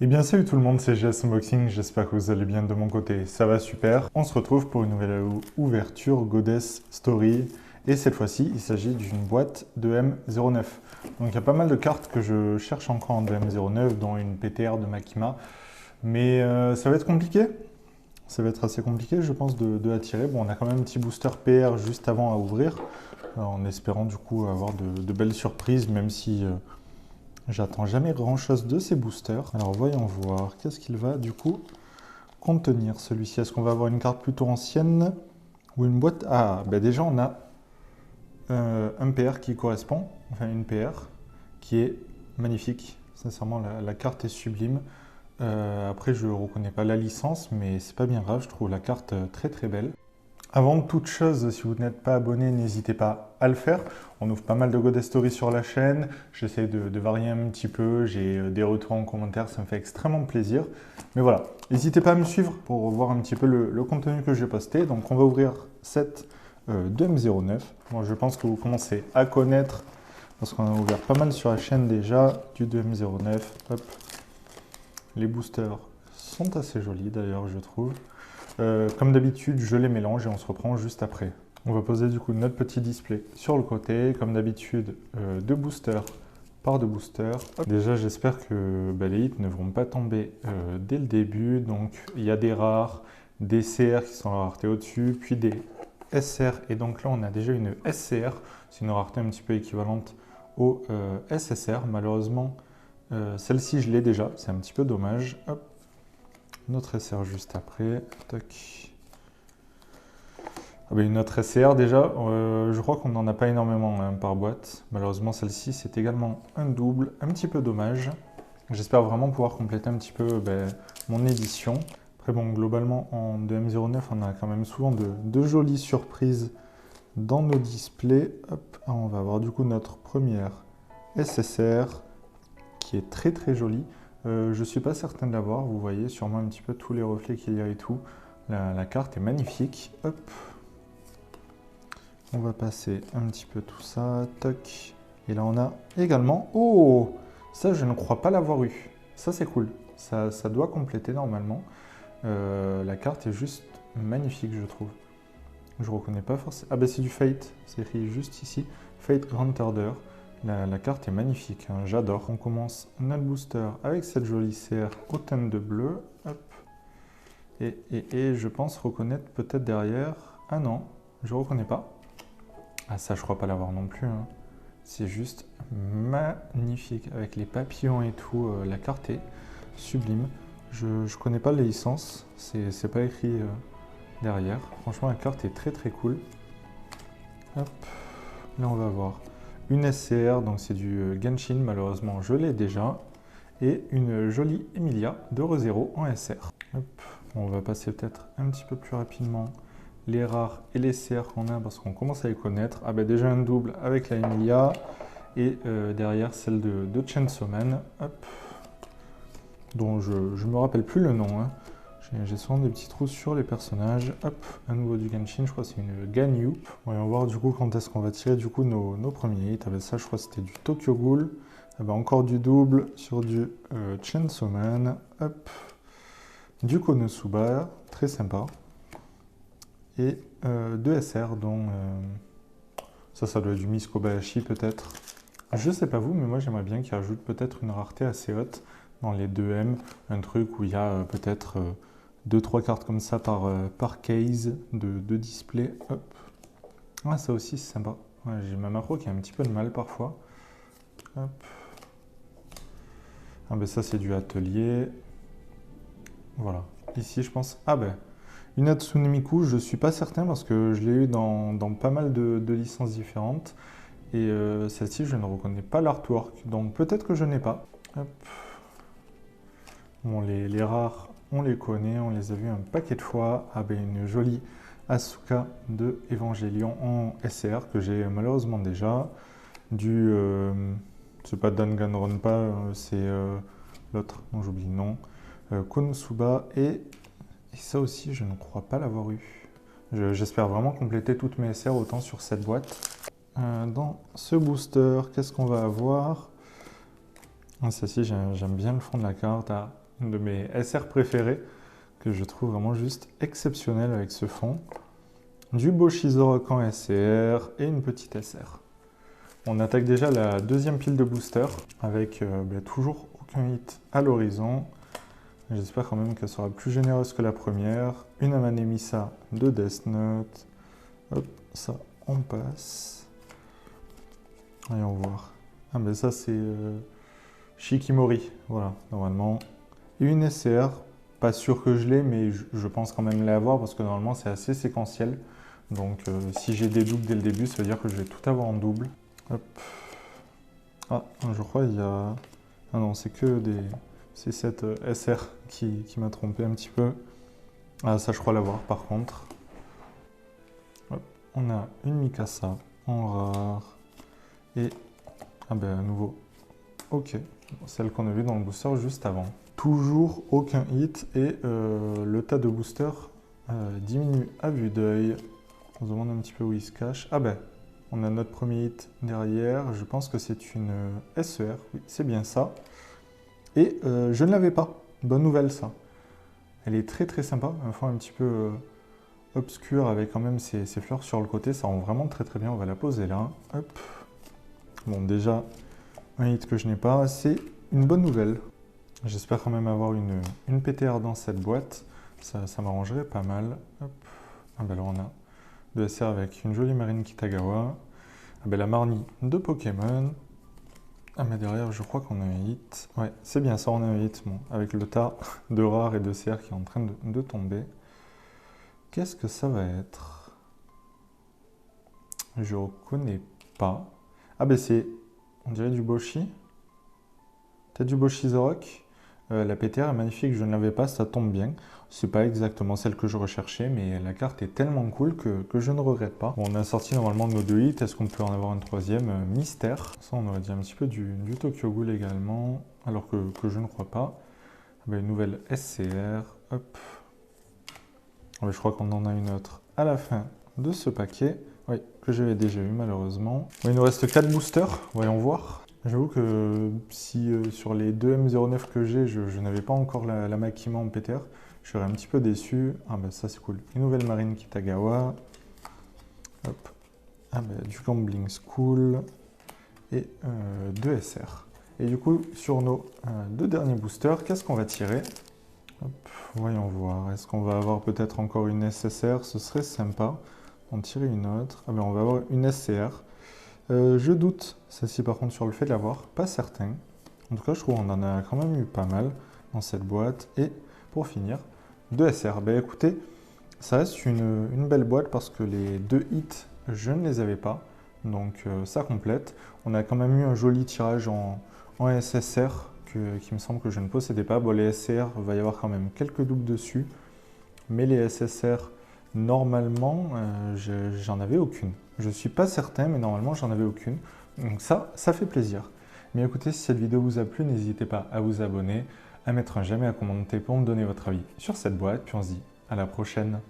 Eh bien salut tout le monde, c'est GS Unboxing, j'espère que vous allez bien de mon côté, ça va super. On se retrouve pour une nouvelle ouverture Goddess Story et cette fois-ci il s'agit d'une boîte de M09. Donc il y a pas mal de cartes que je cherche encore en M09 dont une PTR de Makima, mais ça va être compliqué. Ça va être assez compliqué je pense de attirer. Bon on a quand même un petit booster PR juste avant à ouvrir, en espérant du coup avoir de belles surprises même si... j'attends jamais grand chose de ces boosters. Alors voyons voir, qu'est-ce qu'il va du coup contenir celui-ci. Est-ce qu'on va avoir une carte plutôt ancienne ou une boîte? Ah, ben déjà on a un PR qui correspond, enfin une PR qui est magnifique. Sincèrement, la carte est sublime. Après, je ne reconnais pas la licence, mais c'est pas bien grave, je trouve la carte très très belle. Avant toute chose, si vous n'êtes pas abonné, n'hésitez pas à le faire. On ouvre pas mal de Goddess Story sur la chaîne. J'essaie de varier un petit peu. J'ai des retours en commentaire, ça me fait extrêmement plaisir. Mais voilà, n'hésitez pas à me suivre pour voir un petit peu le contenu que j'ai posté. Donc on va ouvrir cette de M09. Bon, je pense que vous commencez à connaître, parce qu'on a ouvert pas mal sur la chaîne déjà, du 2M09. Hop. Les boosters sont assez jolis d'ailleurs, je trouve. Comme d'habitude, je les mélange et on se reprend juste après. On va poser du coup notre petit display sur le côté. Comme d'habitude, deux boosters par deux boosters. Hop. Déjà, j'espère que les hits ne vont pas tomber dès le début. Donc, il y a des rares, des CR qui sont la rareté au-dessus, puis des SR. Et donc là, on a déjà une SCR. C'est une rareté un petit peu équivalente au SSR. Malheureusement, celle-ci, je l'ai déjà. C'est un petit peu dommage. Hop. Notre SR juste après. Tac. Ah ben une autre SR déjà, je crois qu'on n'en a pas énormément par boîte. Malheureusement celle-ci c'est également un double, un petit peu dommage. J'espère vraiment pouvoir compléter un petit peu mon édition. Après bon, globalement en 2M09 on a quand même souvent de jolies surprises dans nos displays. Hop, on va avoir du coup notre première SSR qui est très très jolie. Je ne suis pas certain de l'avoir, vous voyez sûrement un petit peu tous les reflets qu'il y a et tout. La carte est magnifique. Hop. On va passer un petit peu tout ça. Toc. Et là on a également... Oh! Ça je ne crois pas l'avoir eu. Ça c'est cool. Ça doit compléter normalement. La carte est juste magnifique je trouve. Je reconnais pas forcément... Ah ben c'est du Fate. C'est écrit juste ici. Fate Grand Order. La carte est magnifique, hein, j'adore. On commence notre booster avec cette jolie CR au teinte de bleu. Hop. Et je pense reconnaître peut-être derrière... Ah non, je reconnais pas. Ah ça, je crois pas l'avoir non plus. Hein. C'est juste magnifique avec les papillons et tout. La carte est sublime. Je connais pas les licences, c'est pas écrit derrière. Franchement, la carte est très très cool. Hop. Là, on va voir une SCR, donc c'est du Genshin, malheureusement je l'ai déjà, et une jolie Emilia de ReZero en SR. Hop. On va passer peut-être un petit peu plus rapidement les rares et les CR qu'on a parce qu'on commence à les connaître. Ah ben déjà un double avec la Emilia et derrière celle de Chainsaw Man, hop, dont je me rappelle plus le nom. Hein. J'ai souvent des petits trous sur les personnages. Hop, à nouveau du Genshin, je crois que c'est une Ganyu. Voyons voir du coup quand est-ce qu'on va tirer du coup nos premiers hits. Avec ça, je crois que c'était du Tokyo Ghoul. Ah ben, encore du double sur du Chainsaw Man. Hop, du Konosuba, très sympa. Et deux SR, dont ça doit être du Miss Kobayashi peut-être. Je sais pas vous, mais moi j'aimerais bien qu'il rajoute peut-être une rareté assez haute dans les 2M. Un truc où il y a peut-être... 2-3 cartes comme ça par case de display. Hop. Ah, ça aussi c'est sympa. Ouais, j'ai ma macro qui a un petit peu de mal parfois. Hop. Ah ben ça c'est du atelier. Voilà. Ici je pense... Ah ben, une Hatsune Miku, je suis pas certain parce que je l'ai eu dans pas mal de licences différentes. Et celle-ci je ne reconnais pas l'artwork. Donc peut-être que je n'ai pas. Hop. Bon, les rares, on les connaît, on les a vus un paquet de fois. Ah ben une jolie Asuka de Evangelion en SR que j'ai malheureusement déjà. Du... c'est pas Danganronpa, c'est l'autre dont j'oublie le nom. Konosuba et ça aussi je ne crois pas l'avoir eu. J'espère vraiment compléter toutes mes SR autant sur cette boîte. Dans ce booster, qu'est-ce qu'on va avoir? Ah, celle-ci, j'aime bien le fond de la carte. Ah, de mes SR préférés, que je trouve vraiment juste exceptionnel avec ce fond. Du beau Shizorock en SR et une petite SR. On attaque déjà la deuxième pile de boosters avec toujours aucun hit à l'horizon. J'espère quand même qu'elle sera plus généreuse que la première. Une Amanemisa de Death Note. Hop, ça, on passe. Voyons voir. Ah ben ça c'est Shikimori, voilà, normalement. Et une SR, pas sûr que je l'ai, mais je pense quand même l'avoir parce que normalement c'est assez séquentiel. Donc si j'ai des doubles dès le début, ça veut dire que je vais tout avoir en double. Hop. Ah, je crois il y a... Ah non, c'est que des... C'est cette SR qui m'a trompé un petit peu. Ah, ça je crois l'avoir par contre. Hop. On a une Mikasa en rare. Et... Ah ben à nouveau. Ok. Celle qu'on a vue dans le booster juste avant. Toujours aucun hit et le tas de boosters diminue à vue d'œil. On se demande un petit peu où il se cache. Ah ben, on a notre premier hit derrière. Je pense que c'est une SER. Oui, c'est bien ça. Et je ne l'avais pas. Bonne nouvelle ça. Elle est très très sympa. Un fond un petit peu obscur avec quand même ces fleurs sur le côté. Ça rend vraiment très très bien. On va la poser là. Hop. Bon, déjà, un hit que je n'ai pas. C'est une bonne nouvelle. J'espère quand même avoir une PTR dans cette boîte. Ça m'arrangerait pas mal. Hop. Ah ben là, on a de SR avec une jolie Marine Kitagawa. Ah ben la Marnie de Pokémon. Ah mais derrière, je crois qu'on a un hit. Ouais, c'est bien ça, on a un hit. Bon, avec le tas de rares et de CR qui est en train de tomber. Qu'est-ce que ça va être? Je reconnais pas. Ah ben c'est, on dirait du Boshi. Peut-être du Boshizorock. La PTR est magnifique, je ne l'avais pas, ça tombe bien. C'est pas exactement celle que je recherchais, mais la carte est tellement cool que je ne regrette pas. Bon, on a sorti normalement nos deux hits, est-ce qu'on peut en avoir un troisième? Mystère. Ça, on aurait dit un petit peu du Tokyo Ghoul également, alors que je ne crois pas. Ah ben, une nouvelle SCR, hop. Ah ben, je crois qu'on en a une autre à la fin de ce paquet. Oui, que j'avais déjà eu malheureusement. Bon, il nous reste 4 boosters, voyons voir. J'avoue que si sur les 2 M09 que j'ai, je n'avais pas encore la Makima en PTR, je serais un petit peu déçu. Ah bah ça c'est cool. Une nouvelle Marine Kitagawa. Hop. Ah bah du Gambling School. Et 2 SR. Et du coup, sur nos 2 derniers boosters, qu'est-ce qu'on va tirer? Hop, voyons voir. Est-ce qu'on va avoir peut-être encore une SSR? Ce serait sympa. On tirer une autre. Ah bah on va avoir une SCR. Je doute, celle-ci par contre, sur le fait de l'avoir, pas certain. En tout cas, je trouve qu'on en a quand même eu pas mal dans cette boîte. Et pour finir, 2 SR. Ben écoutez, ça reste une belle boîte parce que les 2 hits, je ne les avais pas. Donc ça complète. On a quand même eu un joli tirage en SSR qui me semble que je ne possédais pas. Bon, les SCR, il va y avoir quand même quelques doubles dessus. Mais les SSR, normalement, j'en avais aucune. Je ne suis pas certain, mais normalement, j'en avais aucune. Donc ça fait plaisir. Mais écoutez, si cette vidéo vous a plu, n'hésitez pas à vous abonner, à mettre un j'aime et à commenter pour me donner votre avis sur cette boîte. Puis on se dit à la prochaine.